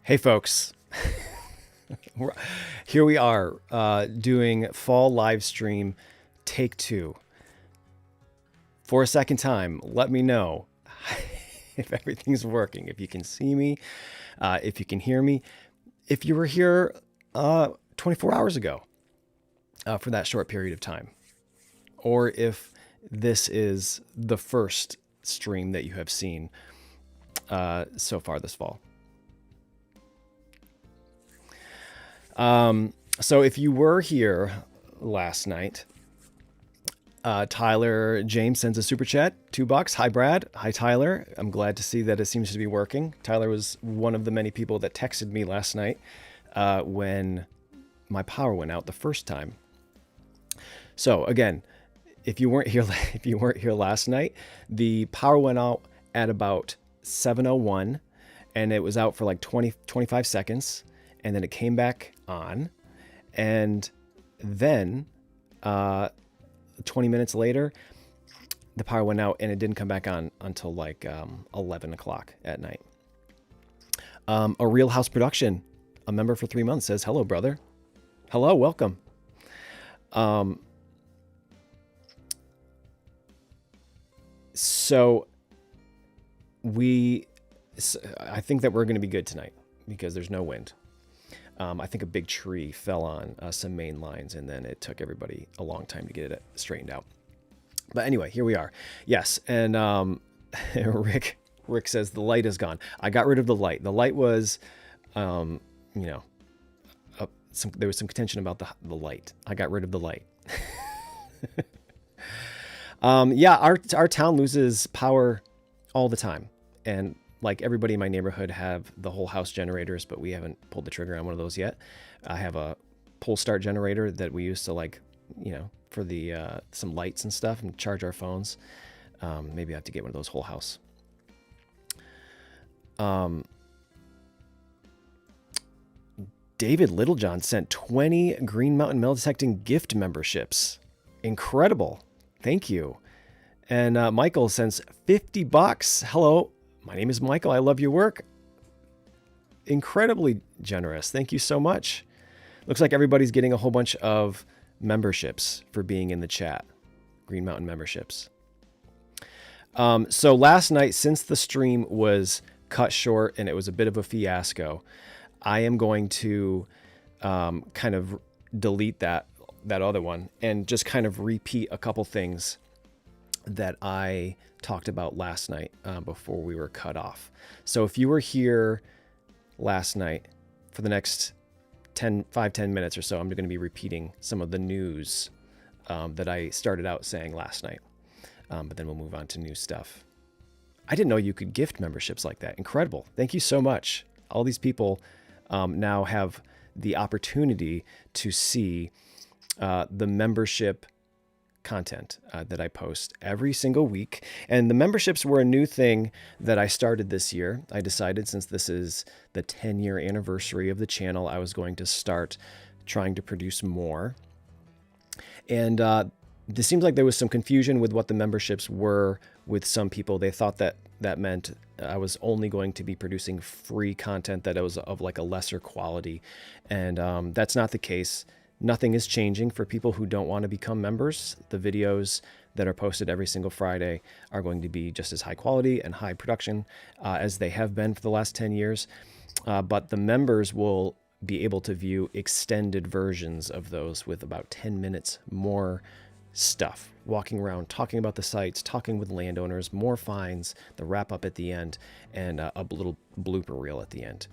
Hey folks, here we are doing fall live stream take 2. For a second time, let me know if everything's working, if you can see me, if you can hear me, if you were here 24 hours ago for that short period of time, or if this is the first stream that you have seen so far this fall. So if you were here last night, Tyler James sends a super chat, $2. Hi, Brad. Hi, Tyler. I'm glad to see that it seems to be working. Tyler was one of the many people that texted me last night when my power went out the first time. So again, if you weren't here last night, the power went out at about 7:01 and it was out for like 25 seconds. And then it came back on, and then 20 minutes later, the power went out and it didn't come back on until like 11 o'clock at night. A Real House Production, a member for 3 months, says, hello, brother. Hello, welcome. So I think that we're going to be good tonight because there's no wind. I think a big tree fell on some main lines, and then it took everybody a long time to get it straightened out. But anyway, here we are. Yes, and Rick says the light is gone. I got rid of the light. The light was, there was some contention about the light. I got rid of the light. Yeah, our town loses power all the time, and like everybody in my neighborhood have the whole house generators, but we haven't pulled the trigger on one of those yet. I have a pull start generator that we use to for the some lights and stuff and charge our phones. Maybe I have to get one of those whole house. David Littlejohn sent 20 Green Mountain Metal Detecting gift memberships. Incredible. Thank you. And Michael sends $50. Hello. My name is Michael. I love your work. Incredibly generous. Thank you so much. Looks like everybody's getting a whole bunch of memberships for being in the chat. Green Mountain memberships. So last night, since the stream was cut short and it was a bit of a fiasco, I am going to kind of delete that other one and just kind of repeat a couple things that I talked about last night before we were cut off. So if you were here last night, for the next 10 minutes or so, I'm going to be repeating some of the news that I started out saying last night. But then we'll move on to new stuff. I didn't know you could gift memberships like that. Incredible. Thank you so much. All these people now have the opportunity to see the membership content that I post every single week. And the memberships were a new thing that I started this year. I decided, since this is the 10-year anniversary of the channel, I was going to start trying to produce more. And it seems like there was some confusion with what the memberships were with some people. They thought that meant I was only going to be producing free content, that it was of like a lesser quality. And that's not the case. Nothing is changing for people who don't want to become members. The videos that are posted every single Friday are going to be just as high quality and high production as they have been for the last 10 years. But the members will be able to view extended versions of those with about 10 minutes more stuff, walking around, talking about the sites, talking with landowners, more finds, the wrap up at the end, and a little blooper reel at the end.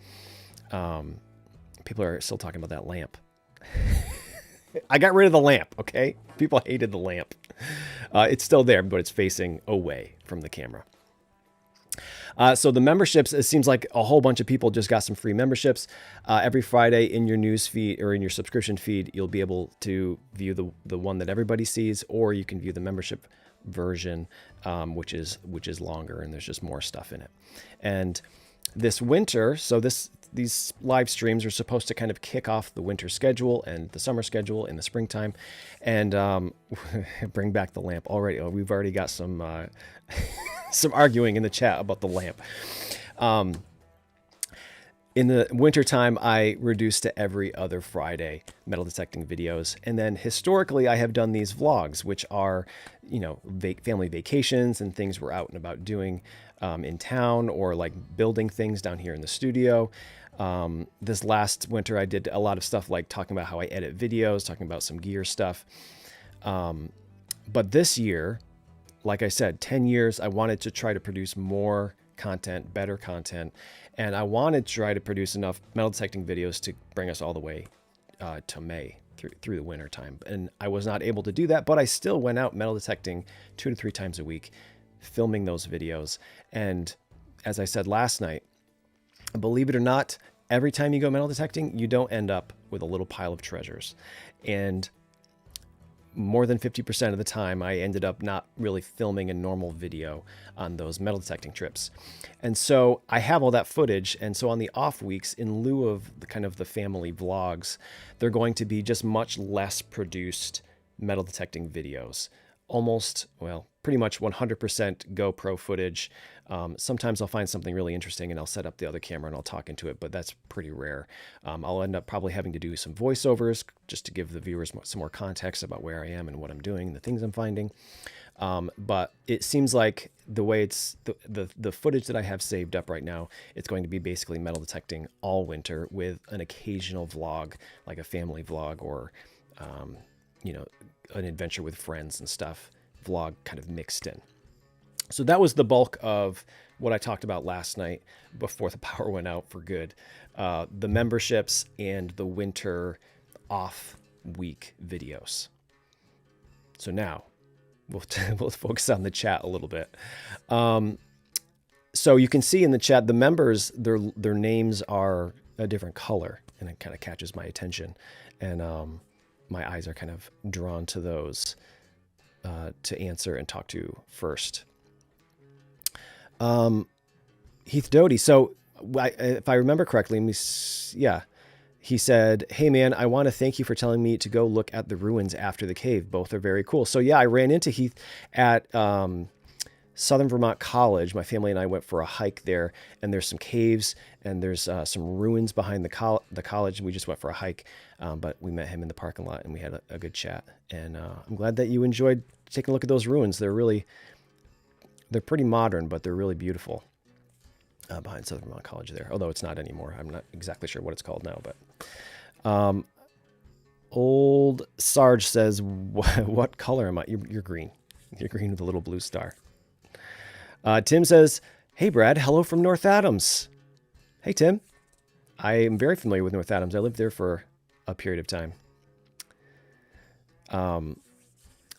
People are still talking about that lamp. I got rid of the lamp, okay? People hated the lamp. It's still there, but it's facing away from the camera. So the memberships, it seems like a whole bunch of people just got some free memberships. Every Friday in your news feed or in your subscription feed, you'll be able to view the one that everybody sees, or you can view the membership version, which is longer, and there's just more stuff in it. And this winter, so these live streams are supposed to kind of kick off the winter schedule and the summer schedule in the springtime, and bring back the lamp already. Oh, we've already got some some arguing in the chat about the lamp. In the wintertime, I reduced to every other Friday metal detecting videos. And then historically, I have done these vlogs, which are, family vacations and things we're out and about doing in town, or like building things down here in the studio. This last winter, I did a lot of stuff like talking about how I edit videos, talking about some gear stuff. But this year, like I said, 10 years, I wanted to try to produce more content, better content. And I wanted to try to produce enough metal detecting videos to bring us all the way to May through the winter time. And I was not able to do that, but I still went out metal detecting 2 to 3 times a week, filming those videos. And as I said last night, believe it or not, every time you go metal detecting, you don't end up with a little pile of treasures. And more than 50% of the time, I ended up not really filming a normal video on those metal detecting trips. And so I have all that footage. And so on the off weeks, in lieu of the family vlogs, they're going to be just much less produced metal detecting videos. Pretty much 100% GoPro footage. Sometimes I'll find something really interesting and I'll set up the other camera and I'll talk into it, but that's pretty rare. I'll end up probably having to do some voiceovers just to give the viewers some more context about where I am and what I'm doing and the things I'm finding. But it seems like the way it's the footage that I have saved up right now, it's going to be basically metal detecting all winter with an occasional vlog, like a family vlog or, an adventure with friends and stuff vlog kind of mixed in. So that was the bulk of what I talked about last night before the power went out for good. The memberships and the winter off week videos. So now we'll focus on the chat a little bit. So you can see in the chat, the members, their names are a different color, and it kind of catches my attention. And my eyes are kind of drawn to those to answer and talk to first. Heath Doty. So if I remember correctly, he said, "Hey man, I want to thank you for telling me to go look at the ruins after the cave. Both are very cool." So yeah, I ran into Heath at Southern Vermont College. My family and I went for a hike there, and there's some caves and there's some ruins behind the college. We just went for a hike, but we met him in the parking lot and we had a good chat. And I'm glad that you enjoyed taking a look at those ruins. They're pretty modern, but they're really beautiful behind Southern Vermont College there. Although it's not anymore. I'm not exactly sure what it's called now, but Old Sarge says, "What color am I?" You're green. You're green with a little blue star. Tim says, "Hey Brad, hello from North Adams." Hey Tim. I am very familiar with North Adams. I lived there for a period of time.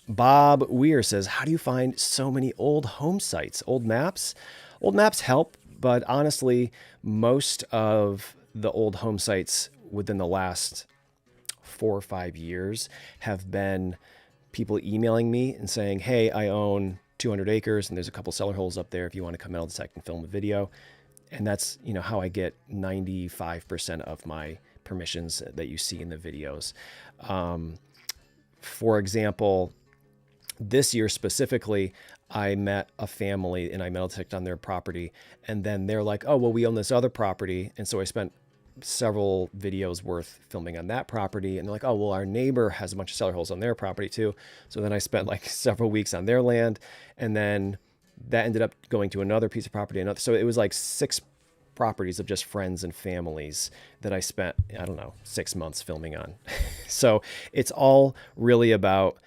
Bob Weir says, "How do you find so many old home sites? Old maps?" Old maps help, but honestly, most of the old home sites within the last 4 or 5 years have been people emailing me and saying, "Hey, I own 200 acres and there's a couple cellar holes up there if you want to come metal detect and film a video." And that's, how I get 95% of my permissions that you see in the videos. For example, this year specifically, I met a family and I metal detected on their property, and then they're like, "Oh, well, we own this other property." And so I spent several videos worth filming on that property, and they're like, "Oh, well, our neighbor has a bunch of cellar holes on their property too." So then I spent like several weeks on their land, and then that ended up going to another piece of property. So it was like 6 properties of just friends and families that I spent, 6 months filming on. So it's all really about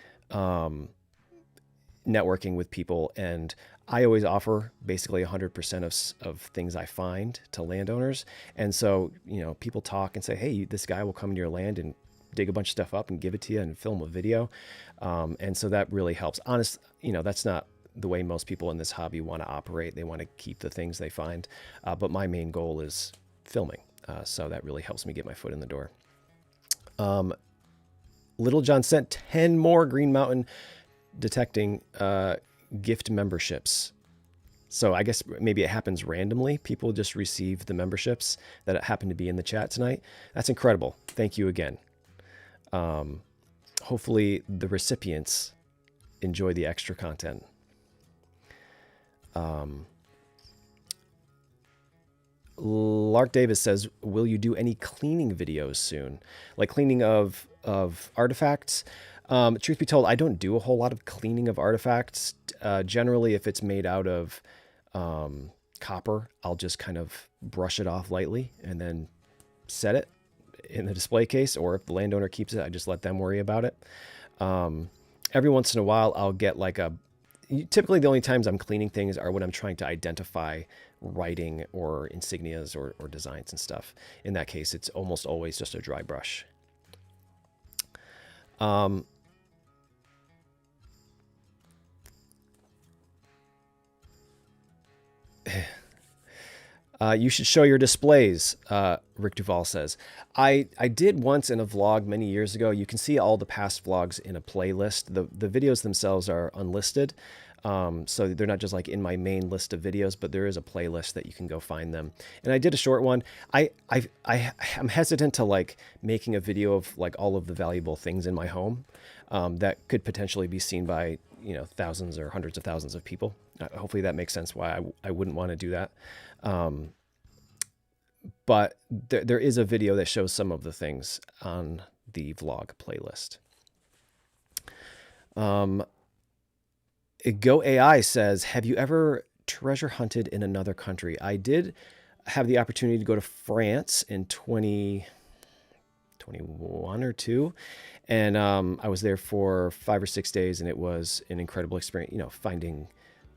networking with people. And I always offer basically 100% of things I find to landowners. And so, people talk and say, "Hey, this guy will come to your land and dig a bunch of stuff up and give it to you and film a video." And so that really helps. That's not the way most people in this hobby want to operate. They want to keep the things they find. But my main goal is filming. So that really helps me get my foot in the door. Little John sent 10 more Green Mountain detecting gift memberships. So I guess maybe it happens randomly. People just receive the memberships that happen to be in the chat tonight. That's incredible. Thank you again. Hopefully the recipients enjoy the extra content. Lark Davis says, will you do any cleaning videos soon? Like cleaning of artifacts? Truth be told, I don't do a whole lot of cleaning of artifacts. Generally, if it's made out of copper, I'll just kind of brush it off lightly and then set it in the display case, or if the landowner keeps it, I just let them worry about it. Every once in a while, I'll get like typically the only times I'm cleaning things are when I'm trying to identify writing or insignias or designs and stuff. In that case, it's almost always just a dry brush. You should show your displays, Rick Duval says. I did once in a vlog many years ago. You can see all the past vlogs in a playlist. The videos themselves are unlisted, so they're not just like in my main list of videos, but there is a playlist that you can go find them. And I did a short one. I'm hesitant to like making a video of like all of the valuable things in my home that could potentially be seen by, you know, thousands or hundreds of thousands of people. Hopefully that makes sense why I wouldn't want to do that. But there is a video that shows some of the things on the vlog playlist. Go AI says, have you ever treasure hunted in another country? I did have the opportunity to go to France in 2021 or 2. And I was there for 5 or 6 days, and it was an incredible experience, you know, finding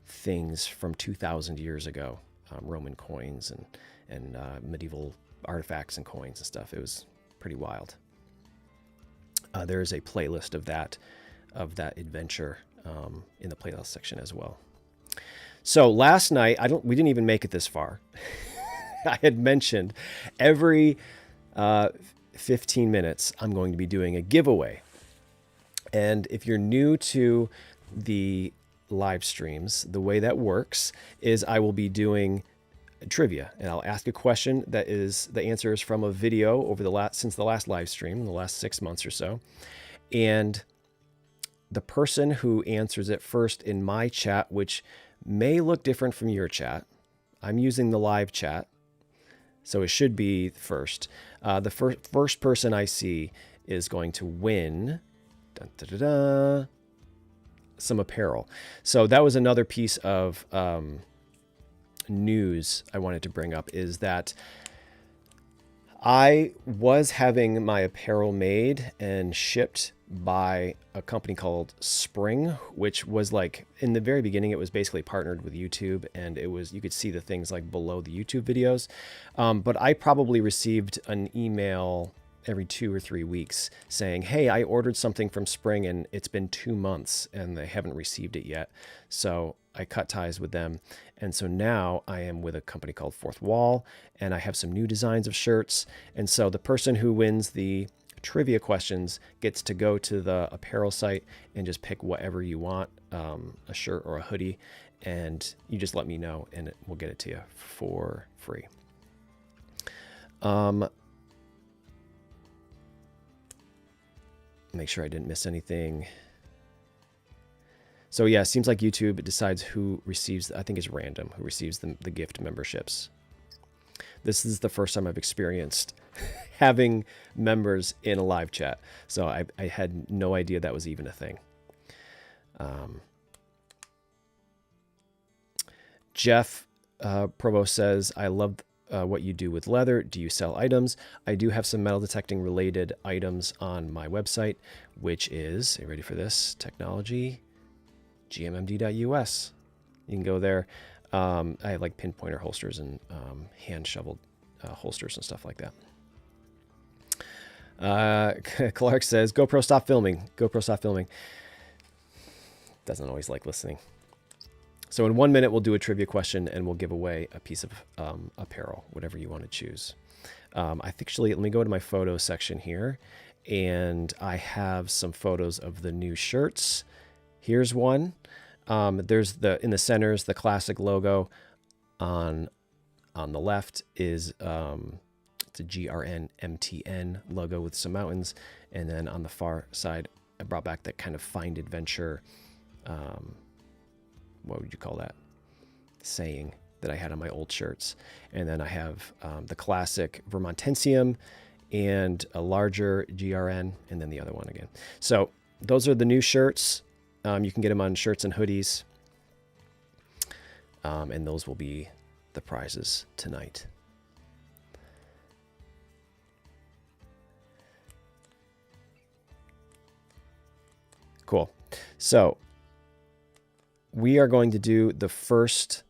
things from 2,000 years ago, Roman coins and medieval artifacts and coins and stuff. It was pretty wild. There is a playlist of that adventure in the playlist section as well. So last night, we didn't even make it this far. I had mentioned every 15 minutes, I'm going to be doing a giveaway. And if you're new to the live streams, the way that works is I will be doing trivia, and I'll ask a question that is the answer is from a video over since the last live stream, the last 6 months or so. And the person who answers it first in my chat, which may look different from your chat, I'm using the live chat, so it should be first. The first person I see is going to win some apparel. So that was another piece of news I wanted to bring up, is that I was having my apparel made and shipped by a company called Spring, which was like, in the very beginning, it was basically partnered with YouTube, and it was, you could see the things like below the YouTube videos. But I probably received an email every 2 or 3 weeks saying, hey, I ordered something from Spring and it's been 2 months and they haven't received it yet. So I cut ties with them. And so now I am with a company called Fourth Wall, and I have some new designs of shirts. And so the person who wins the trivia questions gets to go to the apparel site and just pick whatever you want, a shirt or a hoodie, and you just let me know and we'll get it to you for free. Make sure I didn't miss anything. So yeah, it seems like YouTube decides who receives, I think it's random, who receives the gift memberships. This is the first time I've experienced having members in a live chat. So I had no idea that was even a thing. Jeff Provost says, I love what you do with leather. Do you sell items? I do have some metal detecting related items on my website, which is, are you ready for this? Technology, gmmd.us. You can go there. I have like pinpointer holsters and hand shoveled holsters and stuff like that. Clark says, GoPro stop filming. GoPro stop filming. Doesn't always like listening. So in 1 minute, we'll do a trivia question and we'll give away a piece of apparel, whatever you want to choose. Actually, let me go to my photo section here, and I have some photos of the new shirts. Here's one. There's in the center is the classic logo. On the left is it's a GRN logo with some mountains, and then on the far side, I brought back that kind of find adventure. What would you call that saying that I had on my old shirts. And then I have the classic Vermontensium and a larger GRN, and then the other one again. So those are the new shirts. You can get them on shirts and hoodies. And those will be the prizes tonight. Cool. So we are going to do the first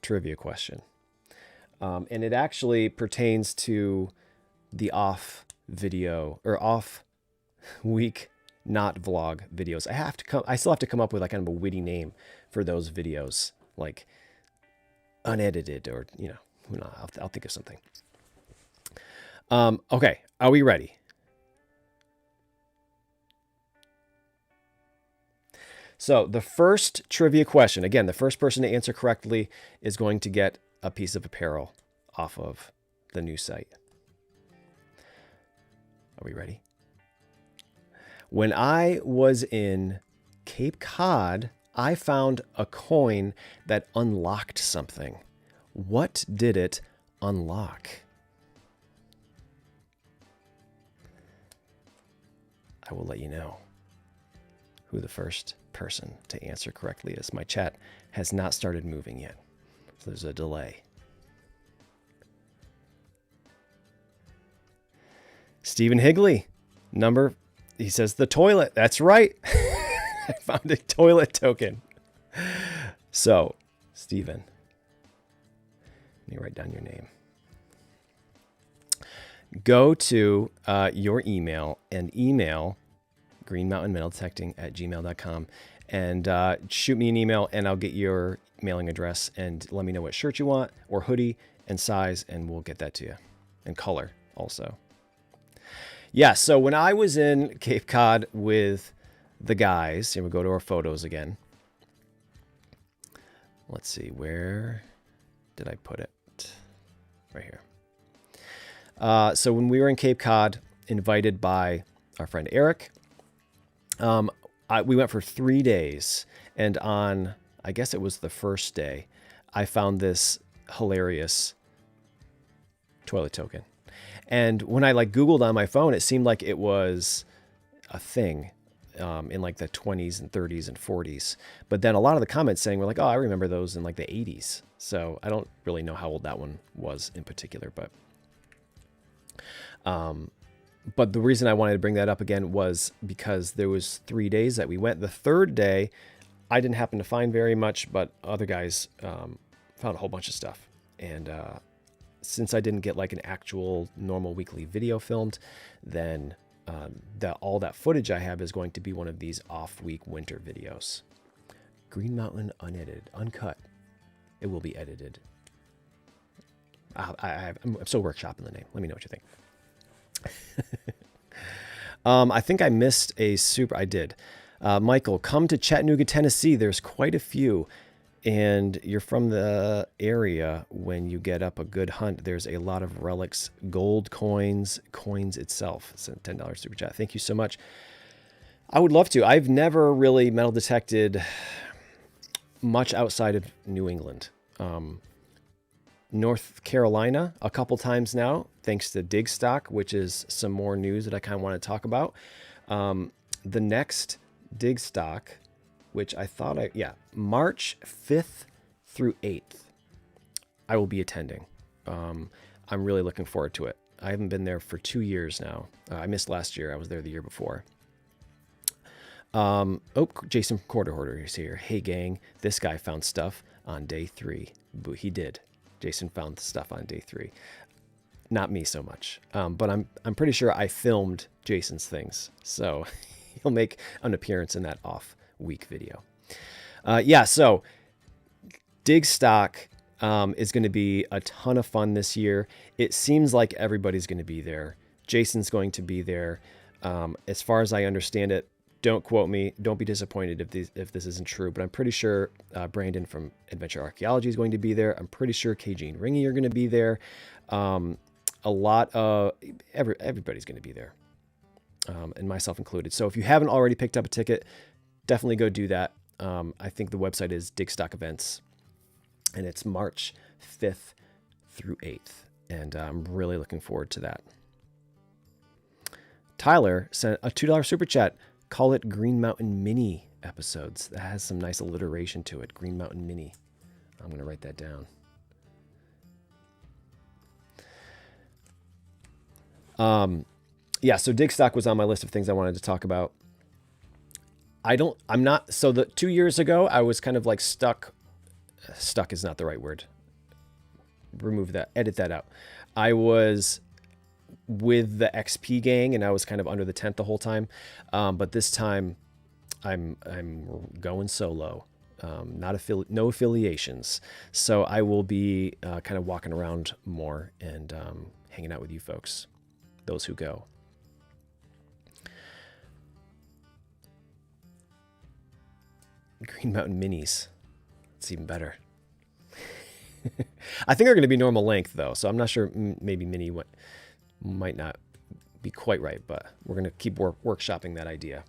trivia question. And it actually pertains to the off video or off week, not vlog videos. I still have to come up with like kind of a witty name for those videos, like unedited or, I'll think of something. Okay. Are we ready? So the first trivia question, again, the first person to answer correctly is going to get a piece of apparel off of the new site. Are we ready? When I was in Cape Cod, I found a coin that unlocked something. What did it unlock? I will let you know who the first person to answer correctly is. My chat has not started moving yet, so there's a delay. Stephen Higley, he says the toilet. That's right. I found a toilet token. So, Stephen, let me write down your name. Go to your email and email greenmountainmetaldetecting@gmail.com and shoot me an email, and I'll get your mailing address and let me know what shirt you want or hoodie and size, and we'll get that to you, and color also. Yeah, so when I was in Cape Cod with the guys, and we'll go to our photos again. Let's see, where did I put it? Right here. So when we were in Cape Cod, invited by our friend Eric, we went for 3 days, and on, I guess it was the first day, I found this hilarious toilet token. And when I Googled on my phone, it seemed like it was a thing in like the 20s and 30s and 40s. But then a lot of the comments saying were like, oh, I remember those in like the 80s. So I don't really know how old that one was in particular, but the reason I wanted to bring that up again was because there was 3 days that we went. The third day, I didn't happen to find very much, but other guys found a whole bunch of stuff. And since I didn't get like an actual normal weekly video filmed, then all that footage I have is going to be one of these off-week winter videos. Green Mountain unedited, uncut. It will be edited. I'm still workshopping the name. Let me know what you think. I think I missed a super. I did. Michael, come to Chattanooga, Tennessee. There's quite a few, and you're from the area. When you get up a good hunt, there's a lot of relics, gold coins itself. It's a $10 super chat. Thank you so much. I would love to. I've never really metal detected much outside of New England. North Carolina a couple times now, thanks to DigStock, which is some more news that I kind of want to talk about. The next DigStock, which I thought March 5th through 8th, I will be attending. I'm really looking forward to it. I haven't been there for 2 years now. I missed last year. I was there the year before. Jason Quarter Hoarder is here. Hey gang, this guy found stuff on day 3. He did. Jason found stuff on day 3. Not me so much, but I'm pretty sure I filmed Jason's things, so he'll make an appearance in that off-week video. So DigStock is going to be a ton of fun this year. It seems like everybody's going to be there. Jason's going to be there. As far as I understand it, don't quote me. Don't be disappointed if this isn't true, but I'm pretty sure Brandon from Adventure Archaeology is going to be there. I'm pretty sure KG and Ringy are going to be there. A lot of everybody's going to be there, and myself included. So if you haven't already picked up a ticket, definitely go do that. I think the website is DigStock Events. and it's March 5th through 8th. And I'm really looking forward to that. Tyler sent a $2 super chat. Call it Green Mountain Mini episodes. That has some nice alliteration to it. Green Mountain Mini. I'm going to write that down. Yeah, so DigStock was on my list of things I wanted to talk about. So the 2 years ago, I was kind of like stuck. Stuck is not the right word. Remove that, edit that out. I was with the XP gang and I was kind of under the tent the whole time. But this time I'm going solo. No affiliations. So I will be kind of walking around more and hanging out with you folks, those who go. Green Mountain Minis. It's even better. I think they're going to be normal length though, so I'm not sure. Maybe mini might not be quite right, but we're going to keep workshopping that idea.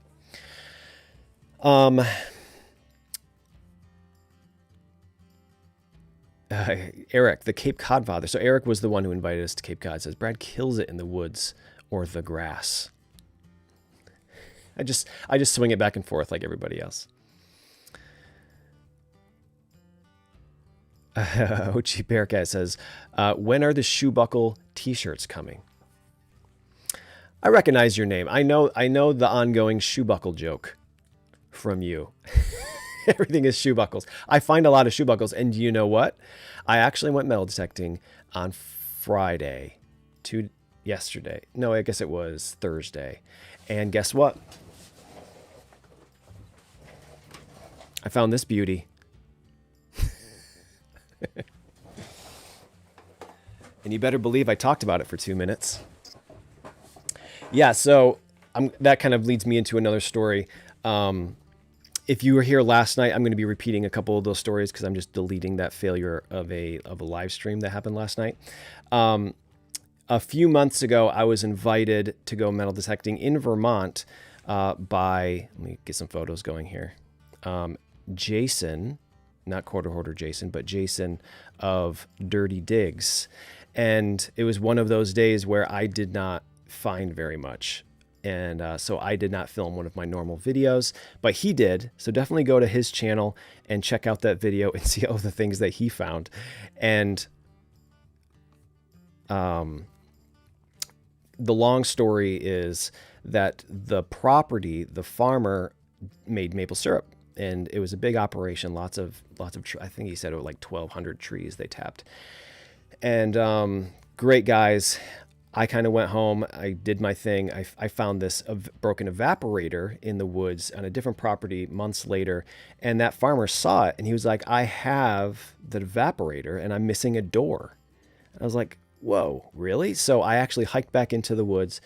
Eric, the Cape Cod father. So Eric was the one who invited us to Cape Cod. Says Brad kills it in the woods or the grass. I just swing it back and forth like everybody else. Ochi Bearcat says, when are the shoe buckle t-shirts coming? I recognize your name. I know the ongoing shoe buckle joke from you. Everything is shoe buckles. I find a lot of shoe buckles. And you know what? I actually went metal detecting on Friday to yesterday. No, I guess it was Thursday. And guess what? I found this beauty. And you better believe I talked about it for 2 minutes. Yeah, so that kind of leads me into another story. If you were here last night, I'm going to be repeating a couple of those stories because I'm just deleting that failure of a live stream that happened last night. A few months ago, I was invited to go metal detecting in Vermont by, let me get some photos going here. Jason, not Quarter Hoarder Jason, but Jason of Dirty Digs. And it was one of those days where I did not find very much. And so I did not film one of my normal videos, but he did. So definitely go to his channel and check out that video and see all the things that he found. And the long story is that the farmer made maple syrup, and it was a big operation. Lots of I think he said it was like 1,200 trees they tapped. And great guys. I kind of went home. I did my thing. I found this broken evaporator in the woods on a different property months later. And that farmer saw it and he was like, I have the evaporator and I'm missing a door. I was like, whoa, really? So I actually hiked back into the woods,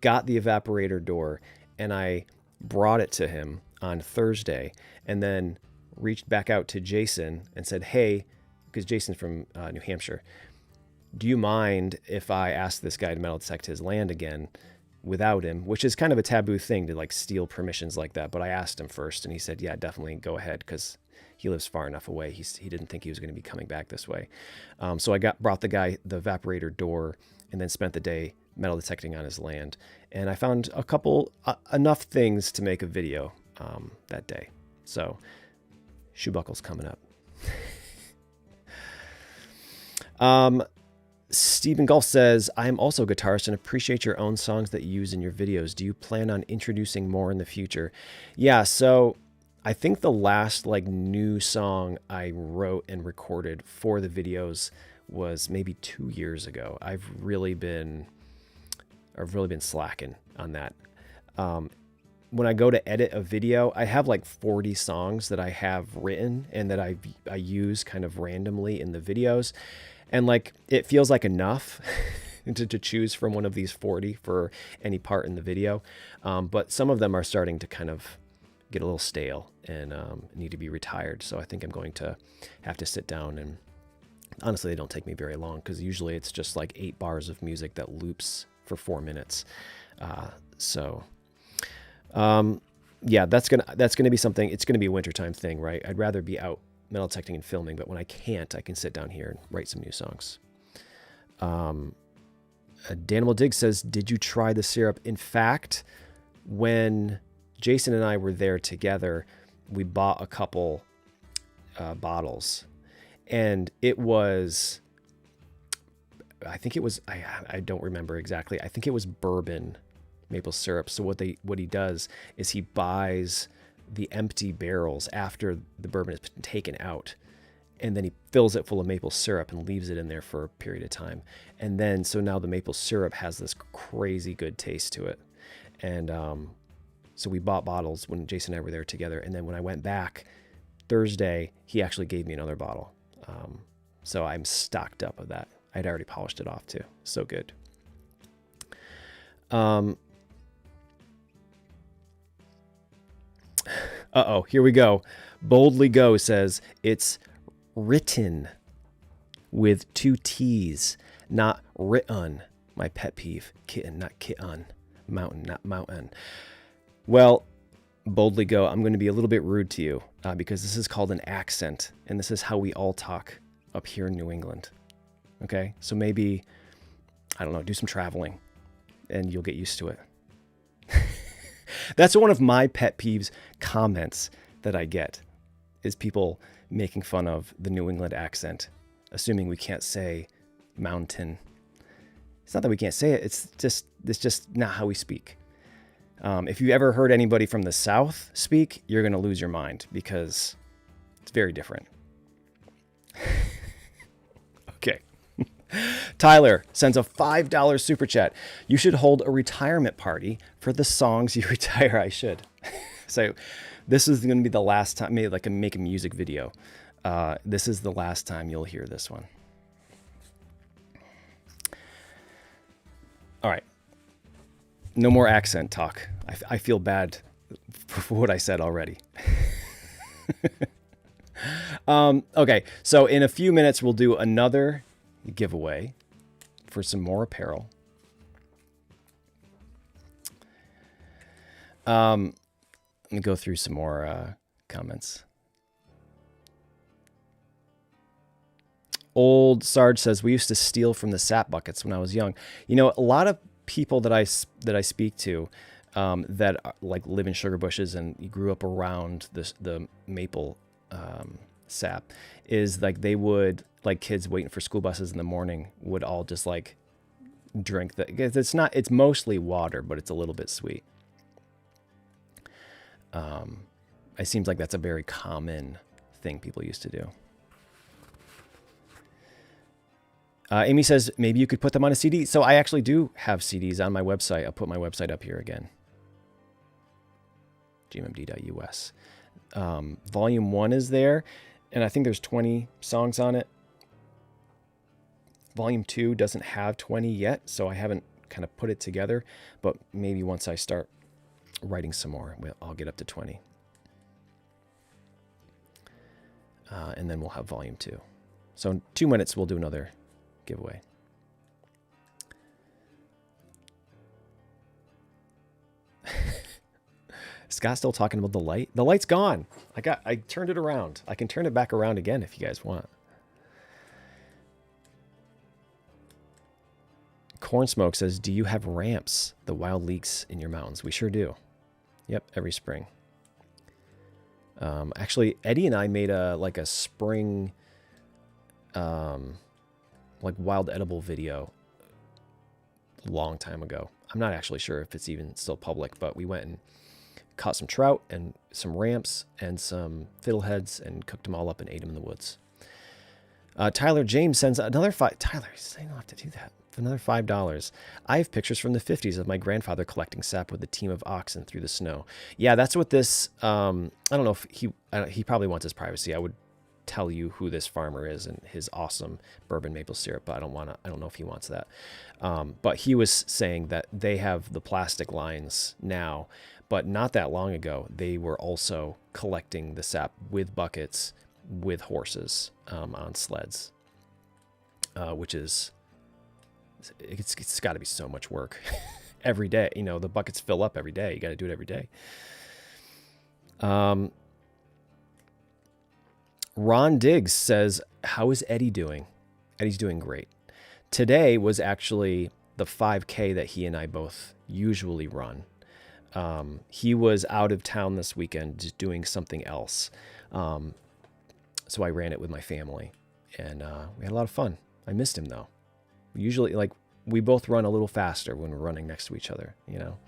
got the evaporator door, and I brought it to him on Thursday, and then reached back out to Jason and said, hey, because Jason's from New Hampshire, do you mind if I ask this guy to metal detect his land again without him, which is kind of a taboo thing to like steal permissions like that. But I asked him first and he said, yeah, definitely go ahead, because he lives far enough away. He didn't think he was going to be coming back this way. So I brought the guy the evaporator door and then spent the day metal detecting on his land. And I found a couple, enough things to make a video that day. So shoe buckles coming up. Stephen Golf says, I am also a guitarist and appreciate your own songs that you use in your videos. Do you plan on introducing more in the future? Yeah, so I think the last like new song I wrote and recorded for the videos was maybe 2 years ago. I've really been slacking on that. When I go to edit a video, I have like 40 songs that I have written and that I use kind of randomly in the videos. And like, it feels like enough to choose from one of these 40 for any part in the video. But some of them are starting to kind of get a little stale and need to be retired. So I think I'm going to have to sit down, and honestly, they don't take me very long because usually it's just like 8 bars of music that loops for 4 minutes. Yeah, that's gonna be something. It's gonna be a wintertime thing, right? I'd rather be out metal detecting and filming, but when I can't, I can sit down here and write some new songs. Danimal Dig says, did you try the syrup? In fact, when Jason and I were there together, we bought a couple bottles, and it was, I think it was, I don't remember exactly. I think it was bourbon maple syrup. So what he does is he buys the empty barrels after the bourbon has been taken out, and then he fills it full of maple syrup and leaves it in there for a period of time. And then, so now the maple syrup has this crazy good taste to it. And so we bought bottles when Jason and I were there together. And then when I went back Thursday, he actually gave me another bottle. So I'm stocked up of that. I'd already polished it off too. So good. Uh-oh, here we go. Boldly Go says, it's written with 2 T's, not written. My pet peeve. Kitten, not kitten. Mountain, not mountain. Well, Boldly Go, I'm going to be a little bit rude to you because this is called an accent, and this is how we all talk up here in New England. Okay? So maybe, I don't know, do some traveling, and you'll get used to it. That's one of my pet peeves comments that I get, is people making fun of the New England accent, assuming we can't say mountain. It's not that we can't say it. It's just not how we speak. If you ever heard anybody from the South speak, you're going to lose your mind because it's very different. Okay. Tyler sends a $5 super chat. You should hold a retirement party for the songs you retire. I should. So this is going to be the last time, maybe like make a music video. This is the last time you'll hear this one. All right. No more accent talk. I feel bad for what I said already. Okay. So in a few minutes, we'll do another giveaway for some more apparel. Let me go through some more comments. Old Sarge says, we used to steal from the sap buckets when I was young. You know, a lot of people that I speak to that like live in sugar bushes and grew up around the maple sap is like they would, like kids waiting for school buses in the morning, would all just like drink that. It's mostly water, but it's a little bit sweet. It seems like that's a very common thing people used to do. Amy says, maybe you could put them on a CD. So I actually do have CDs on my website. I'll put my website up here again. gmd.us. Volume 1 is there, and I think there's 20 songs on it. Volume 2 doesn't have 20 yet, so I haven't kind of put it together, but maybe once I start writing some more, I'll get up to 20. And then we'll have Volume 2. So in 2 minutes, we'll do another giveaway. Scott's still talking about the light. The light's gone. I turned it around. I can turn it back around again if you guys want. Corn Smoke says, do you have ramps, the wild leeks in your mountains? We sure do. Yep, every spring. Actually, Eddie and I made a spring like wild edible video a long time ago. I'm not actually sure if it's even still public, but we went and caught some trout and some ramps and some fiddleheads and cooked them all up and ate them in the woods. Tyler James sends another $5. Tyler, you don't have to do that. For another $5. I have pictures from the 50s of my grandfather collecting sap with a team of oxen through the snow. Yeah, that's what this, I don't know if he probably wants his privacy. I would tell you who this farmer is and his awesome bourbon maple syrup, but I don't know if he wants that. But he was saying that they have the plastic lines now, but not that long ago, they were also collecting the sap with buckets, with horses, on sleds, which is, it's got to be so much work every day. You know, the buckets fill up every day. You got to do it every day. Ron Diggs says, how is Eddie doing? Eddie's doing great. Today was actually the 5K that he and I both usually run. He was out of town this weekend just doing something else. So I ran it with my family, and we had a lot of fun. I missed him though. Usually, like, we both run a little faster when we're running next to each other, you know.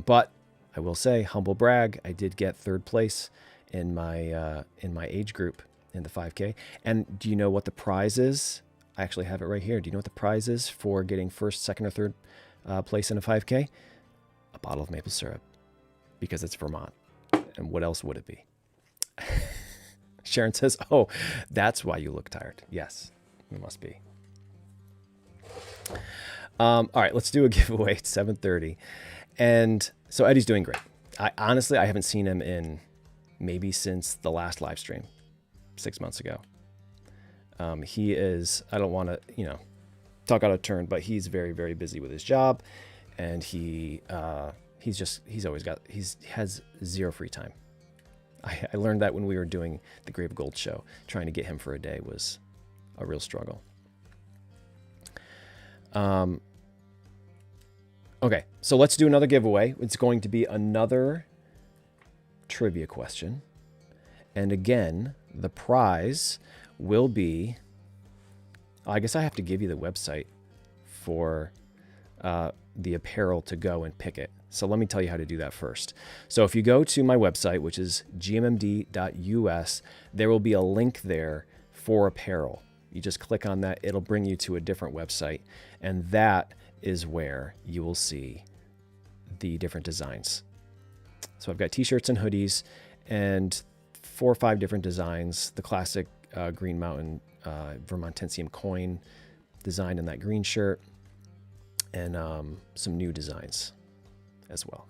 But I will say, humble brag, I did get third place in my age group in the 5K. And do you know what the prize is? I actually have it right here. Do you know what the prize is for getting first, second, or third place in a 5K? A bottle of maple syrup, because it's Vermont. And what else would it be? Sharon says, oh, that's why you look tired. Yes, it must be. All right, let's do a giveaway at 7:30. And so Eddie's doing great. Honestly, I haven't seen him in maybe since the last live stream 6 months ago. He is, I don't want to, you know, talk out of turn, but he's very, very busy with his job, and he has zero free time. I learned that when we were doing the Grave of Gold show. Trying to get him for a day was a real struggle. Okay, so let's do another giveaway. It's going to be another trivia question. And again, the prize will be, I guess I have to give you the website for the apparel to go and pick it. So let me tell you how to do that first. So if you go to my website, which is gmmd.us, there will be a link there for apparel. You just click on that, it'll bring you to a different website, and that is where you will see the different designs. So I've got t-shirts and hoodies and 4 or 5 different designs. The classic Green Mountain Vermontensium coin design in that green shirt, and some new designs as well.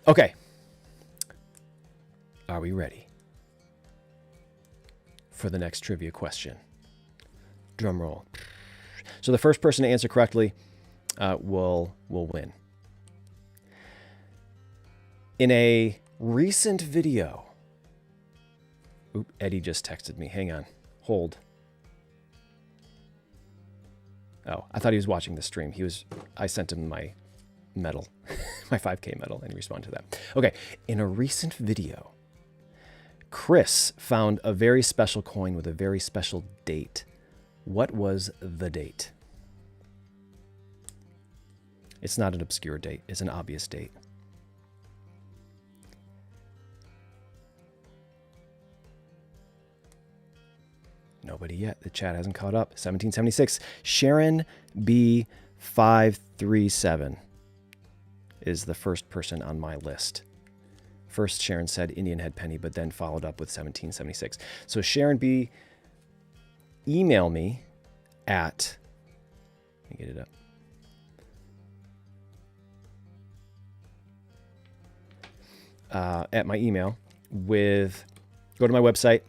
Okay, are we ready for the next trivia question? Drum roll. So the first person to answer correctly will win. In a recent video, Eddie just texted me. Hang on, hold. Oh, I thought he was watching the stream. I sent him my medal, my 5K medal, and he responded to that. Okay, in a recent video, Chris found a very special coin with a very special date. What was the date? It's not an obscure date. It's an obvious date. Nobody yet. The chat hasn't caught up. 1776. Sharon B537 is the first person on my list. First, Sharon said Indian Head Penny, but then followed up with 1776. So Sharon B, email me at, let me get it up. At my email with, go to my website,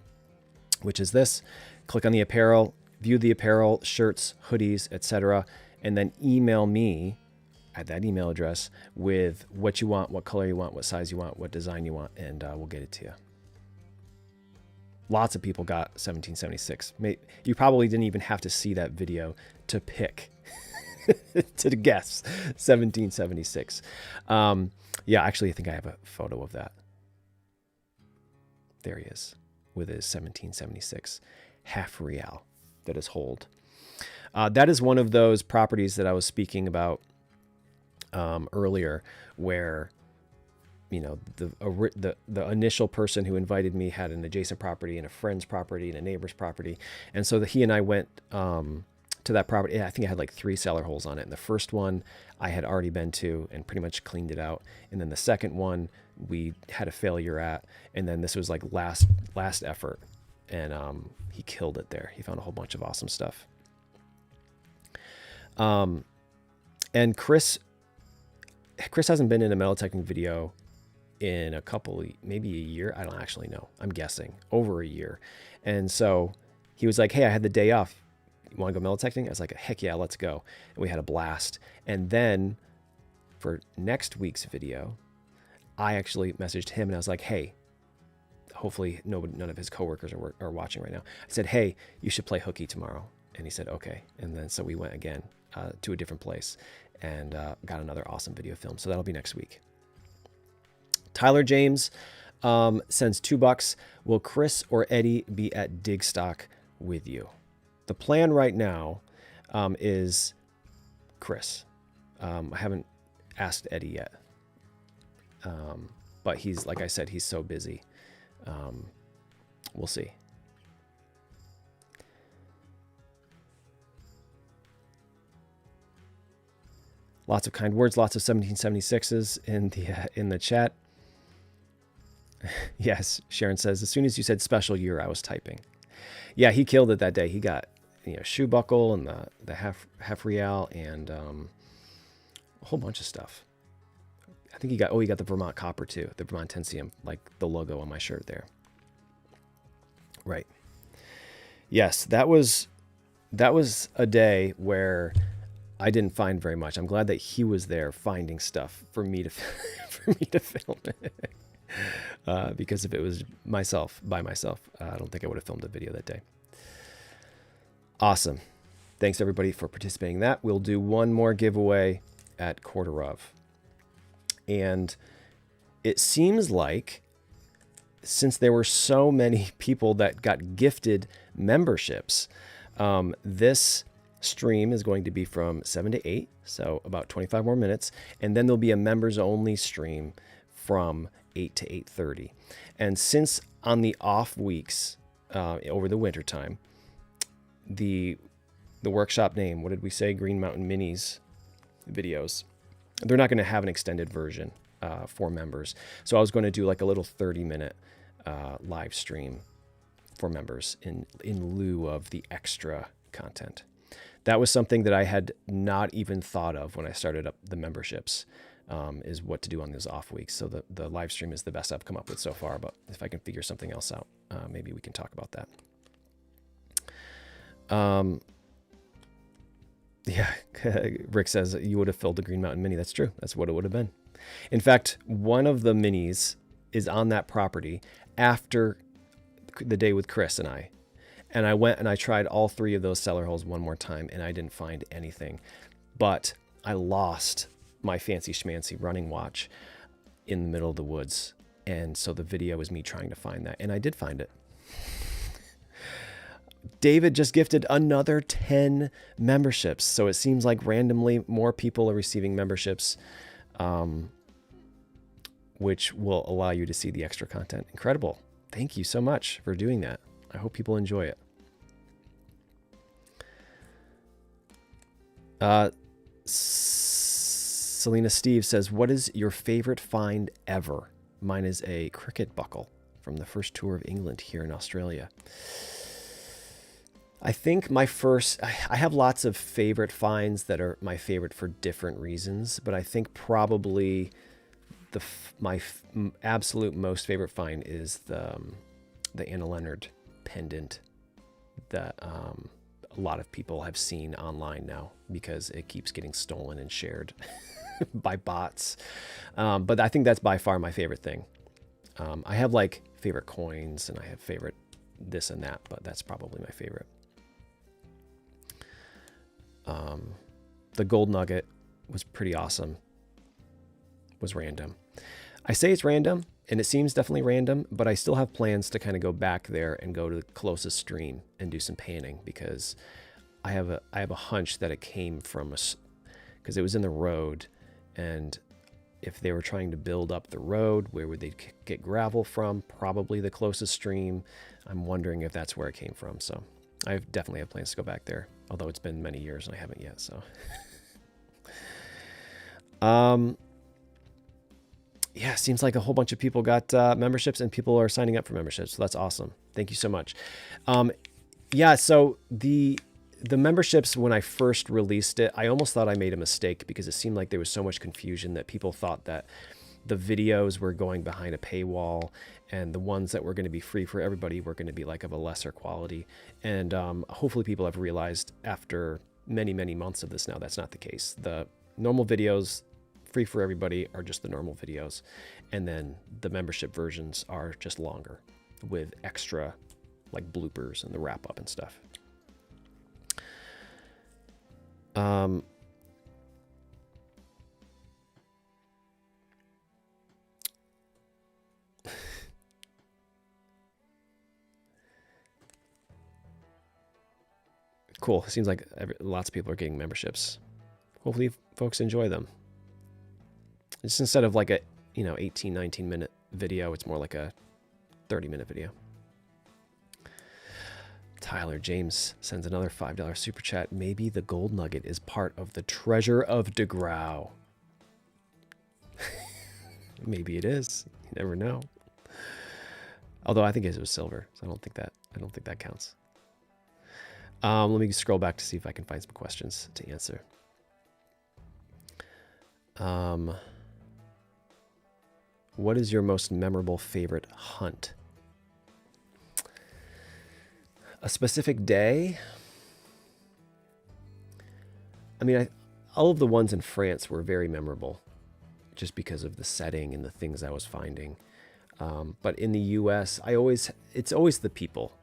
which is this. Click on the apparel, view the apparel, shirts, hoodies, etc., and then email me at that email address with what you want, what color you want, what size you want, what design you want, and we'll get it to you. Lots of people got 1776. You probably didn't even have to see that video to pick, to guess 1776. Yeah, actually, I think I have a photo of that. There he is with his 1776 half real that is hold. That is one of those properties that I was speaking about earlier, where, you know, the initial person who invited me had an adjacent property and a friend's property and a neighbor's property, and so he and I went to that property. I think it had like 3 cellar holes on it, and the first one I had already been to and pretty much cleaned it out, and then the second one we had a failure at, and then this was like last effort, and he killed it there. He found a whole bunch of awesome stuff. And Chris hasn't been in a metal detecting video in a couple, maybe a year. I don't actually know. I'm guessing over a year. And so he was like, hey, I had the day off. You want to go metal detecting? I was like, heck yeah, let's go. And we had a blast. And then for next week's video, I actually messaged him and I was like, hey, hopefully none of his coworkers are watching right now. I said, hey, you should play hooky tomorrow. And he said, okay. And then so we went again to a different place and got another awesome video film. So that'll be next week. Tyler James sends $2. Will Chris or Eddie be at DigStock with you? The plan right now is Chris. I haven't asked Eddie yet. But he's, like I said, he's so busy. We'll see. Lots of kind words, lots of 1776s in the chat. Yes, Sharon says, as soon as you said special year, I was typing. Yeah, he killed it that day. He got, shoe buckle and the half real and a whole bunch of stuff. I think he got the Vermont copper too, the Vermont Tensium, like the logo on my shirt there. Right. Yes, that was a day where I didn't find very much. I'm glad that he was there finding stuff for me to film it. Because if it was by myself, I don't think I would have filmed a video that day. Awesome. Thanks everybody for participating in that. We'll do one more giveaway at quarter of. And it seems like since there were so many people that got gifted memberships, this stream is going to be from 7 to 8, so about 25 more minutes. And then there'll be a members only stream from 8 to 8:30. And since on the off weeks over the winter time, the workshop name, what did we say? Green Mountain Minis videos. They're not going to have an extended version for members. So I was going to do like a little 30-minute live stream for members in lieu of the extra content. That was something that I had not even thought of when I started up the memberships, is what to do on those off weeks. So the live stream is the best I've come up with so far, but if I can figure something else out, maybe we can talk about that. Yeah, Rick says you would have filled the Green Mountain Mini. That's true. That's what it would have been. In fact, one of the minis is on that property after the day with Chris and I. And I went and I tried all 3 of those cellar holes one more time, and I didn't find anything. But I lost my fancy schmancy running watch in the middle of the woods. And so the video was me trying to find that. And I did find it. David just gifted another 10 memberships. So it seems like randomly more people are receiving memberships, which will allow you to see the extra content. Incredible. Thank you so much for doing that. I hope people enjoy it. Selena Steve says, what is your favorite find ever? Mine is a cricket buckle from the first tour of England here in Australia. I think I have lots of favorite finds that are my favorite for different reasons, but I think probably my absolute most favorite find is the Anna Leonard pendant that a lot of people have seen online now because it keeps getting stolen and shared by bots. But I think that's by far my favorite thing. I have like favorite coins and I have favorite this and that, but that's probably my favorite. The gold nugget was pretty awesome. Was random. I say it's random, and it seems definitely random, but I still have plans to kind of go back there and go to the closest stream and do some panning because I have a hunch that it came from because it was in the road, and if they were trying to build up the road, where would they get gravel from? Probably the closest stream. I'm wondering if that's where it came from. So I definitely have plans to go back there, although it's been many years and I haven't yet. So, yeah, seems like a whole bunch of people got memberships and people are signing up for memberships. So that's awesome. Thank you so much. Yeah, so the memberships, when I first released it, I almost thought I made a mistake because it seemed like there was so much confusion that people thought that the videos were going behind a paywall and the ones that were going to be free for everybody were going to be like of a lesser quality. And hopefully people have realized after many, many months of this now, that's not the case. The normal videos free for everybody are just the normal videos. And then the membership versions are just longer. with extra like bloopers and the wrap up and stuff. Cool. It seems like lots of people are getting memberships. Hopefully folks enjoy them. It's instead of like a, 18, 19 minute video, it's more like a 30-minute video. Tyler James sends another $5 super chat. Maybe the gold nugget is part of the treasure of DeGrau. Maybe it is. You never know. Although I think it was silver, so I don't think that counts. Let me scroll back to see if I can find some questions to answer. What is your most memorable favorite hunt? A specific day? I mean, all of the ones in France were very memorable just because of the setting and the things I was finding. But in the US, it's always the people.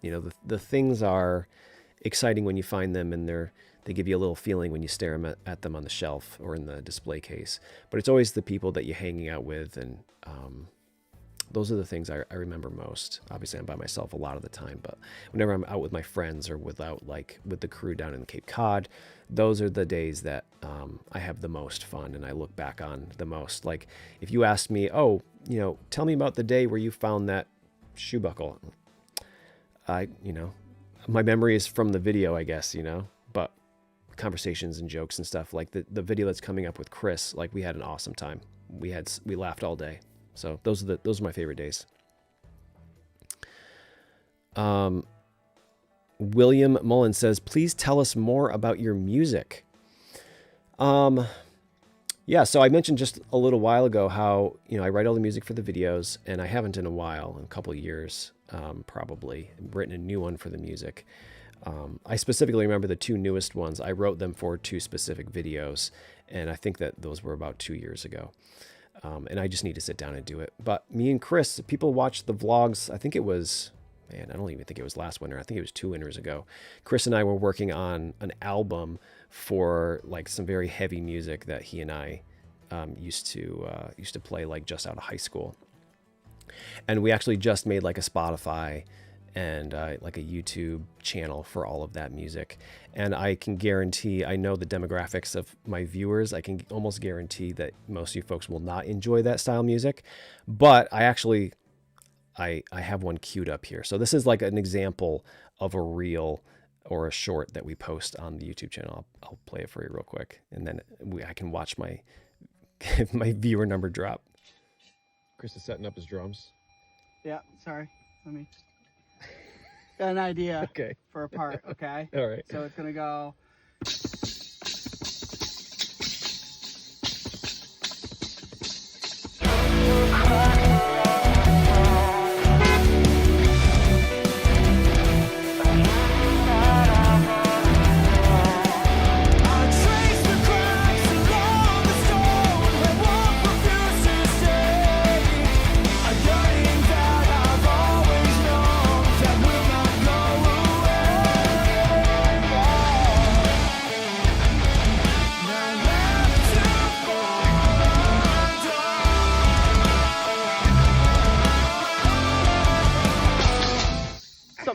The things are exciting when you find them, and they give you a little feeling when you stare at them on the shelf or in the display case. But it's always the people that you're hanging out with, and those are the things I remember most. Obviously, I'm by myself a lot of the time, but whenever I'm out with my friends or with the crew down in Cape Cod, those are the days that I have the most fun and I look back on the most. Like if you asked me, tell me about the day where you found that shoe buckle. My memory is from the video, I guess, but conversations and jokes and stuff like the video that's coming up with Chris, like we had an awesome time. We laughed all day. So those are my favorite days. William Mullen says, please tell us more about your music. Yeah, so I mentioned just a little while ago how, I write all the music for the videos, and I haven't in a while, in a couple of years, probably written a new one for the music. I specifically remember the two newest ones. I wrote them for two specific videos, and I think that those were about 2 years ago. And I just need to sit down and do it. But me and Chris, people watched the vlogs. I think it was, I don't even think it was last winter. I think it was 2 winters ago. Chris and I were working on an album for like some very heavy music that he and I used to play like just out of high school. And we actually just made like a Spotify and like a YouTube channel for all of that music. And I can guarantee, I know the demographics of my viewers. I can almost guarantee that most of you folks will not enjoy that style music. But I have one queued up here. So this is like an example of a reel or a short that we post on the YouTube channel. I'll play it for you real quick, and then I can watch my my viewer number drop. Chris is setting up his drums. Yeah, sorry. Let me got an idea okay. for a part, okay? All right. So it's gonna go.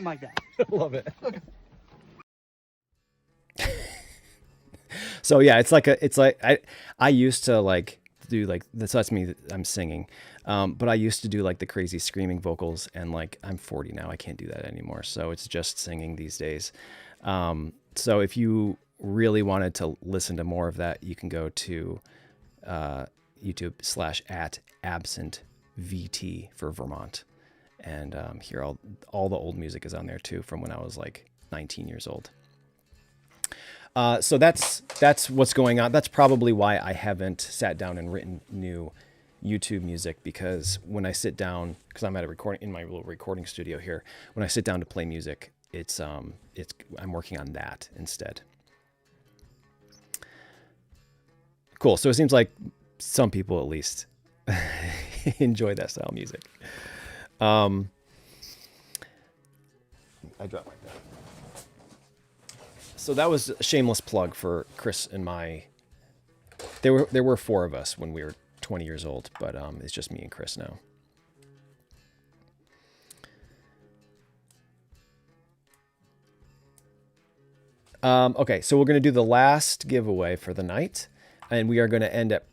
Like that. Love it. So yeah, it's like I used to like do like that's me. I'm singing, but I used to do like the crazy screaming vocals, and like I'm 40 now, I can't do that anymore. So it's just singing these days. So if you really wanted to listen to more of that, you can go to YouTube /@absentvt for Vermont. And here all the old music is on there too, from when I was like 19 years old. So that's what's going on. That's probably why I haven't sat down and written new YouTube music, because when I sit down, because I'm at in my little recording studio here, when I sit down to play music, I'm working on that instead. Cool. So it seems like some people at least enjoy that style of music. I dropped my pen. So that was a shameless plug for Chris and my. There were 4 of us when we were 20 years old, but it's just me and Chris now. Okay, so we're going to do the last giveaway for the night, and we are going to end at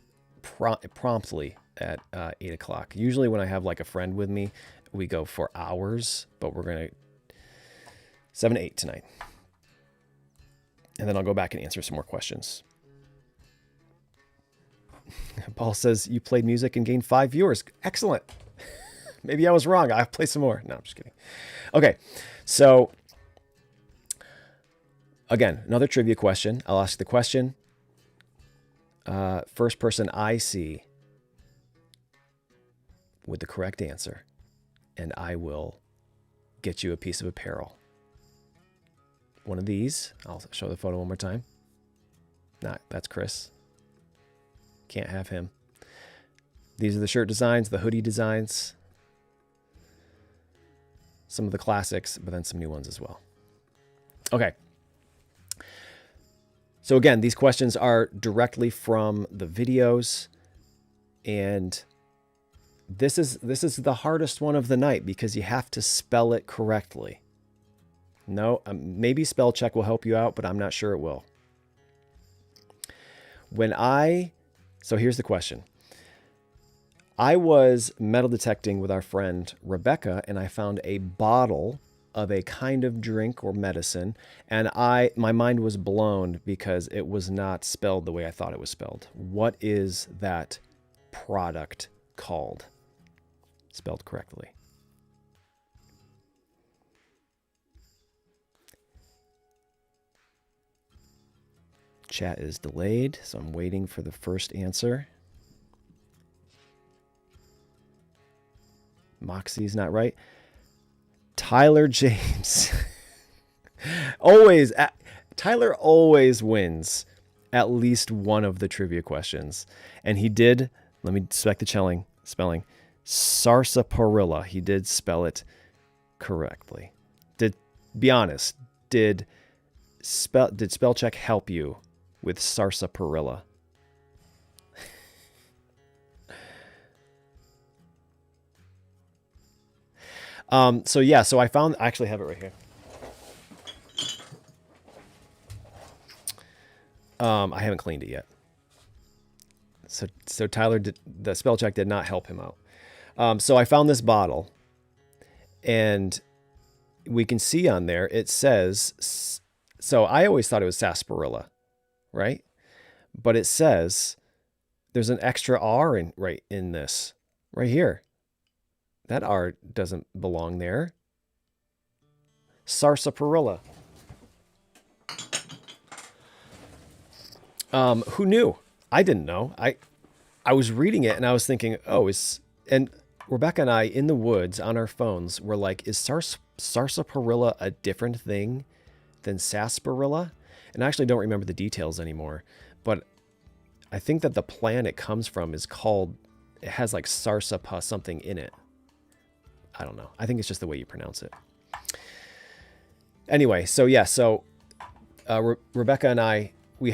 promptly at 8 o'clock. Usually when I have like a friend with me, we go for hours, but we're going to 7 to 8 tonight. And then I'll go back and answer some more questions. Paul says, you played music and gained 5 viewers. Excellent. Maybe I was wrong. I'll play some more. No, I'm just kidding. Okay, so again, another trivia question. I'll ask the question. First person I see with the correct answer, and I will get you a piece of apparel. One of these. I'll show the photo one more time. Nah, that's Chris. Can't have him. These are the shirt designs, the hoodie designs. Some of the classics, but then some new ones as well. Okay. So again, these questions are directly from the videos, and this is the hardest one of the night because you have to spell it correctly. No, maybe spell check will help you out, but I'm not sure it will. So here's the question. I was metal detecting with our friend Rebecca, and I found a bottle of a kind of drink or medicine, and my mind was blown because it was not spelled the way I thought it was spelled. What is that product called? Spelled correctly. Chat is delayed, so I'm waiting for the first answer. Moxie's not right. Tyler James. Tyler always wins at least one of the trivia questions. And he did, let me check the spelling, sarsaparilla. He did spell it correctly. Be honest, did spell check help you with sarsaparilla? So I actually have it right here. I haven't cleaned it yet. So Tyler the spell check did not help him out. So I found this bottle, and we can see on there, it says, so I always thought it was sarsaparilla, right? But it says there's an extra R right in this, right here. That R doesn't belong there. Sarsaparilla. Who knew? I didn't know. I was reading it and I was thinking, and Rebecca and I in the woods on our phones were like, is sarsaparilla a different thing than sarsaparilla? And I actually don't remember the details anymore, but I think that the plant it comes from is called, it has like sarsapa something in it. I don't know. I think it's just the way you pronounce it. Anyway, so yeah, Rebecca and I, we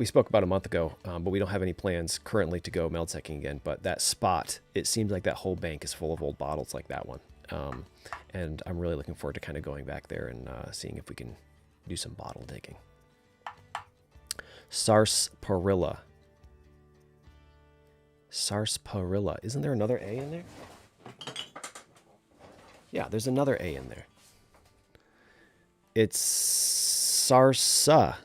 spoke about a month ago, but we don't have any plans currently to go metal detecting again. But that spot, it seems like that whole bank is full of old bottles like that one. And I'm really looking forward to kind of going back there and seeing if we can do some bottle digging. Sarsaparilla. Sarsaparilla. Isn't there another A in there? Yeah, there's another A in there. It's sarsaparilla.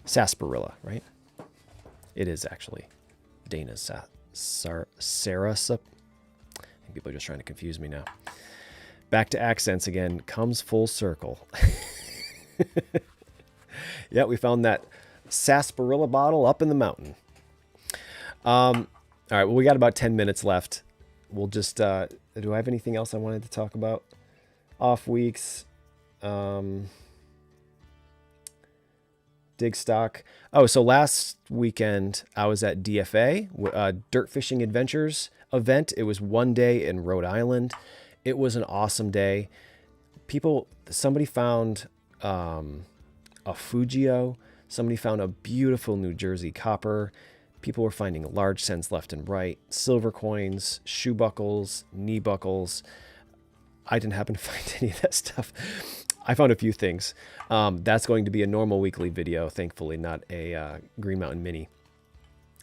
Sarsaparilla, right? It is actually Dana's sarasa. I think people are just trying to confuse me now. Back to accents again. Comes full circle. Yeah, we found that sarsaparilla bottle up in the mountain. All right, well, we got about 10 minutes left. We'll just, do I have anything else I wanted to talk about? Off weeks. DigStock. Oh, so last weekend I was at DFA, Dirt Fishing Adventures event. It was one day in Rhode Island. It was an awesome day. Somebody found a Fugio. Somebody found a beautiful New Jersey copper. People were finding large cents left and right, silver coins, shoe buckles, knee buckles. I didn't happen to find any of that stuff. I found a few things. That's going to be a normal weekly video, thankfully, not a Green Mountain Mini.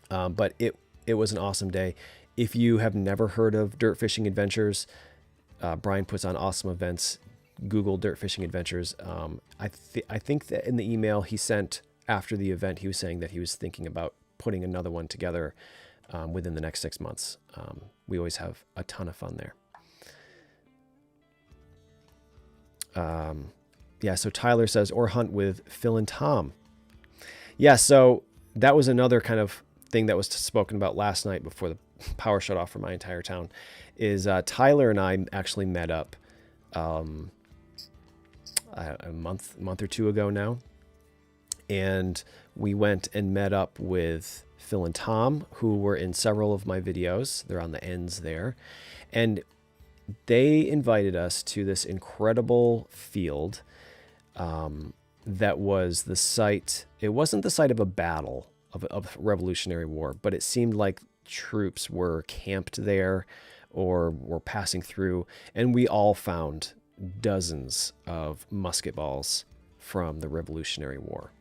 But it was an awesome day. If you have never heard of Dirt Fishing Adventures, Brian puts on awesome events. Google Dirt Fishing Adventures. I think that in the email he sent after the event, he was saying that he was thinking about putting another one together within the next 6 months. We always have a ton of fun there. Yeah, so Tyler says, or hunt with Phil and Tom. Yeah, so that was another kind of thing that was spoken about last night before the power shut off for my entire town, is Tyler and I actually met up a month or two ago now. And we went and met up with Phil and Tom, who were in several of my videos. They're on the ends there. And they invited us to this incredible field that was the site. It wasn't the site of a battle of Revolutionary War, but it seemed like troops were camped there or were passing through. And we all found dozens of musket balls from the Revolutionary War.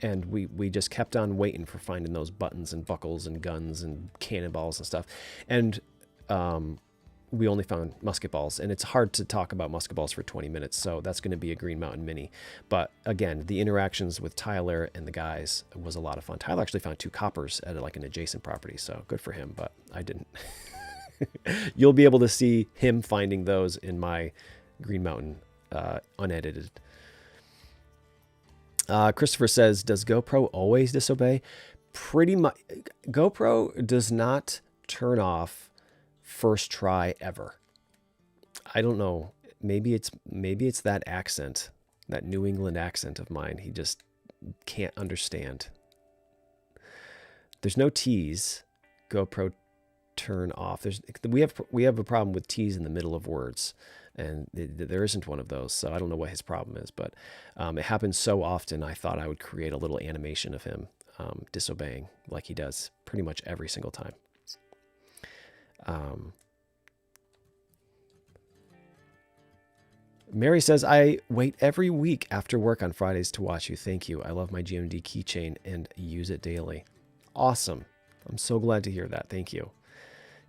And we just kept on waiting for finding those buttons and buckles and guns and cannonballs and stuff. And we only found musket balls. And it's hard to talk about musket balls for 20 minutes. So that's going to be a Green Mountain Mini. But again, the interactions with Tyler and the guys was a lot of fun. Tyler actually found 2 coppers at like an adjacent property. So good for him, but I didn't. You'll be able to see him finding those in my Green Mountain unedited. Christopher says, does GoPro always disobey? Pretty much. GoPro does not turn off first try ever. I don't know. Maybe it's that accent, that New England accent of mine. He just can't understand. There's no T's. GoPro turn off. We have a problem with T's in the middle of words. And there isn't one of those, so I don't know what his problem is. But it happens so often, I thought I would create a little animation of him disobeying like he does pretty much every single time. Mary says, I wait every week after work on Fridays to watch you. Thank you. I love my GMD keychain and use it daily. Awesome. I'm so glad to hear that. Thank you.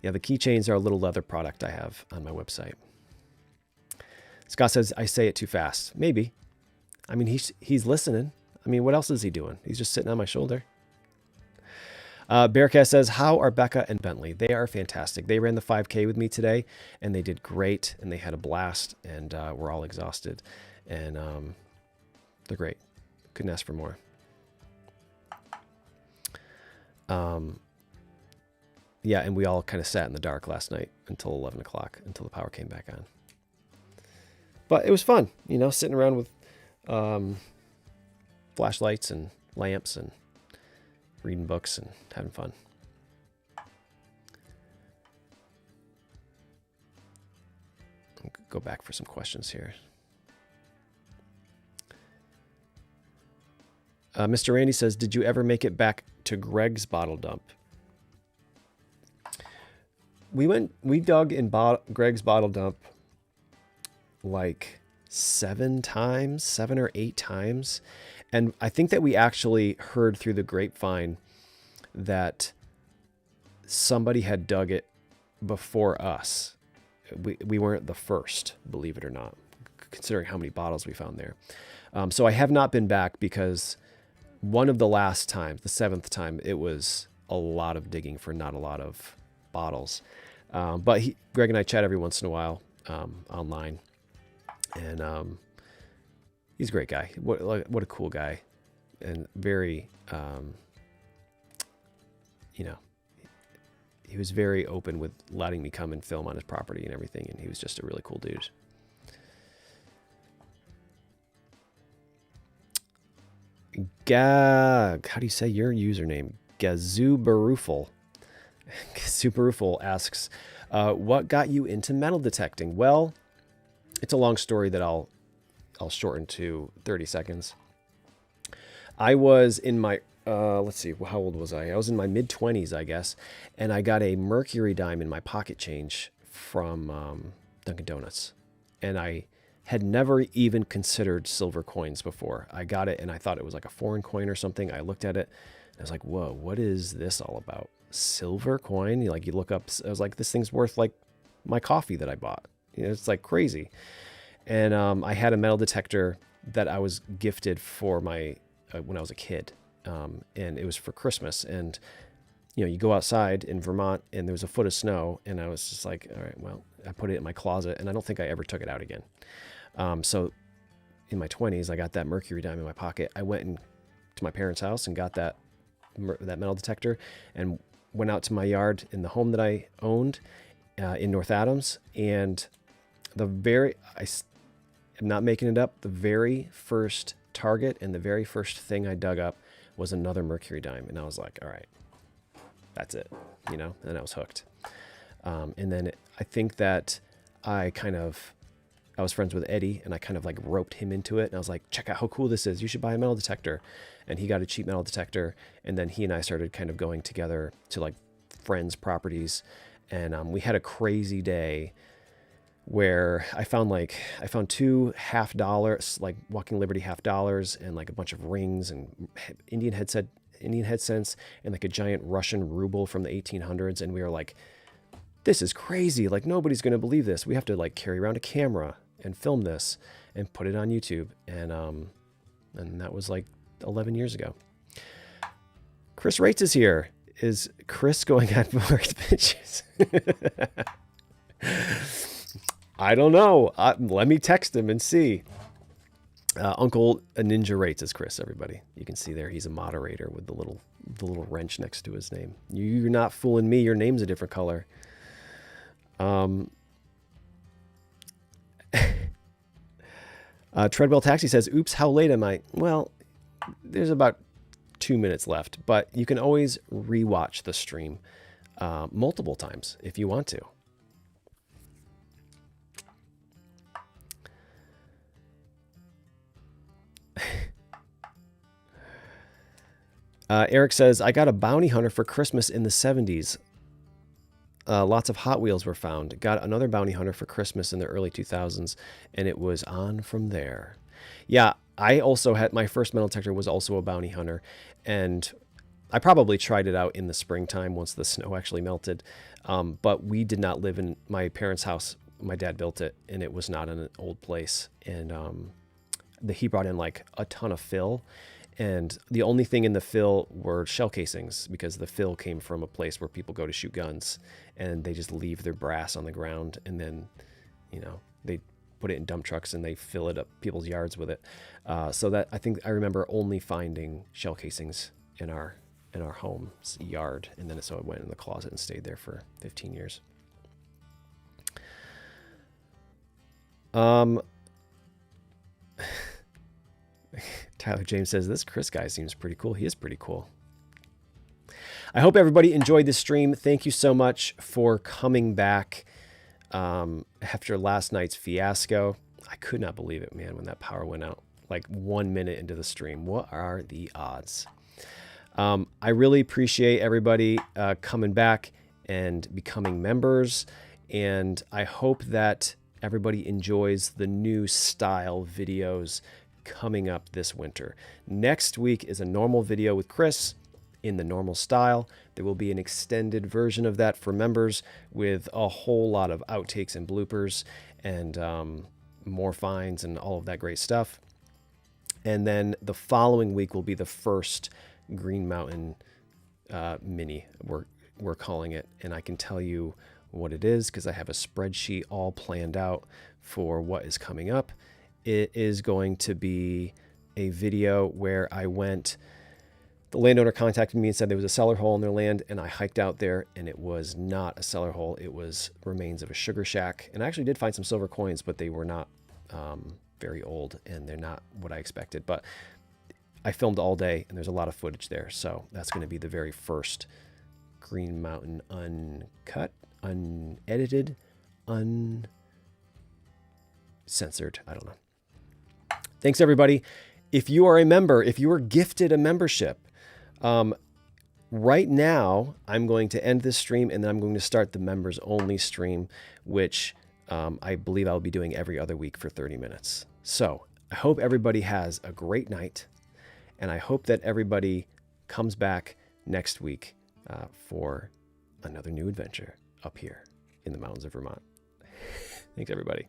Yeah, the keychains are a little leather product I have on my website. Scott says, I say it too fast. Maybe. I mean, he's listening. I mean, what else is he doing? He's just sitting on my shoulder. Bearcat says, how are Becca and Bentley? They are fantastic. They ran the 5K with me today, and they did great, and they had a blast, and we're all exhausted. And they're great. Couldn't ask for more. Yeah, and we all kind of sat in the dark last night until 11 o'clock, until the power came back on. But it was fun, you know, sitting around with flashlights and lamps and reading books and having fun. I'll go back for some questions here. Mr. Randy says, did you ever make it back to Greg's bottle dump? We dug in Greg's bottle dump like 7 or 8 times. And I think that we actually heard through the grapevine that somebody had dug it before us. We weren't the first, believe it or not, considering how many bottles we found there. So I have not been back because one of the last times, the 7th time, it was a lot of digging for not a lot of bottles. But Greg and I chat every once in a while online. And he's a great guy. What a cool guy. And very, you know, he was very open with letting me come and film on his property and everything. And he was just a really cool dude. How do you say your username? Gazubaruful. Gazubaruful asks, what got you into metal detecting? Well, it's a long story that I'll shorten to 30 seconds. I was in my, let's see, how old was I? I was in my mid-20s, I guess, and I got a mercury dime in my pocket change from Dunkin' Donuts. And I had never even considered silver coins before. I got it, and I thought it was like a foreign coin or something. I looked at it, and I was like, whoa, what is this all about? Silver coin? You look up, I was like, this thing's worth like my coffee that I bought. It's like crazy. And I had a metal detector that I was gifted for my when I was a kid, and it was for Christmas. And you go outside in Vermont, and there was a foot of snow, and I was just like, all right, well, I put it in my closet, and I don't think I ever took it out again. So in my 20s, I got that mercury dime in my pocket. I went to my parents' house and got that metal detector, and went out to my yard in the home that I owned in North Adams, and I'm not making it up, the very first target and the very first thing I dug up was another mercury dime. And I was like, all right, that's it, and I was hooked. And then I think that I was friends with Eddie, and I kind of like roped him into it. And I was like, check out how cool this is. You should buy a metal detector. And he got a cheap metal detector. And then he and I started kind of going together to like friends' properties. And we had a crazy day where I found two $50, like Walking Liberty $50, and like a bunch of rings and Indian head cents, and like a giant Russian ruble from the 1800s. And we were like, this is crazy. Like, nobody's going to believe this. We have to like carry around a camera and film this and put it on YouTube. And that was like 11 years ago. Chris Rates is here. Is Chris going on board pitches? I don't know. Let me text him and see. Uncle Ninja Rates is Chris, everybody. You can see there he's a moderator with the little wrench next to his name. You're not fooling me. Your name's a different color. Treadwell Taxi says, oops, how late am I? Well, there's about 2 minutes left, but you can always rewatch the stream multiple times if you want to. Eric says, I got a bounty hunter for Christmas in the 70s. Lots of Hot Wheels were found. Got another bounty hunter for Christmas in the early 2000s, and it was on from there. Yeah, I also had, my first metal detector was also a bounty hunter, and I probably tried it out in the springtime once the snow actually melted. But we did not live in my parents' house. My dad built it, and it was not in an old place. And he brought in like a ton of fill. And the only thing in the fill were shell casings, because the fill came from a place where people go to shoot guns, and they just leave their brass on the ground, and then, they put it in dump trucks and they fill it up people's yards with it. So that, I think I remember only finding shell casings in our home's yard, and then so it went in the closet and stayed there for 15 years. Tyler James says, this Chris guy seems pretty cool. He is pretty cool. I hope everybody enjoyed this stream. Thank you so much for coming back after last night's fiasco. I could not believe it, man, when that power went out. Like 1 minute into the stream. What are the odds? I really appreciate everybody coming back and becoming members. And I hope that everybody enjoys the new style videos coming up this winter. Next week is a normal video with Chris in the normal style. There will be an extended version of that for members with a whole lot of outtakes and bloopers and more finds and all of that great stuff. And then the following week will be the first Green Mountain mini, we're calling it. And I can tell you what it is because I have a spreadsheet all planned out for what is coming up. It is going to be a video where the landowner contacted me and said there was a cellar hole in their land, and I hiked out there, and it was not a cellar hole. It was remains of a sugar shack. And I actually did find some silver coins, but they were not very old, and they're not what I expected. But I filmed all day, and there's a lot of footage there. So that's going to be the very first Green Mountain uncut, unedited, uncensored. I don't know. Thanks, everybody. If you are a member, if you are gifted a membership, right now I'm going to end this stream, and then I'm going to start the members only stream, which I believe I'll be doing every other week for 30 minutes. So I hope everybody has a great night, and I hope that everybody comes back next week for another new adventure up here in the mountains of Vermont. Thanks, everybody.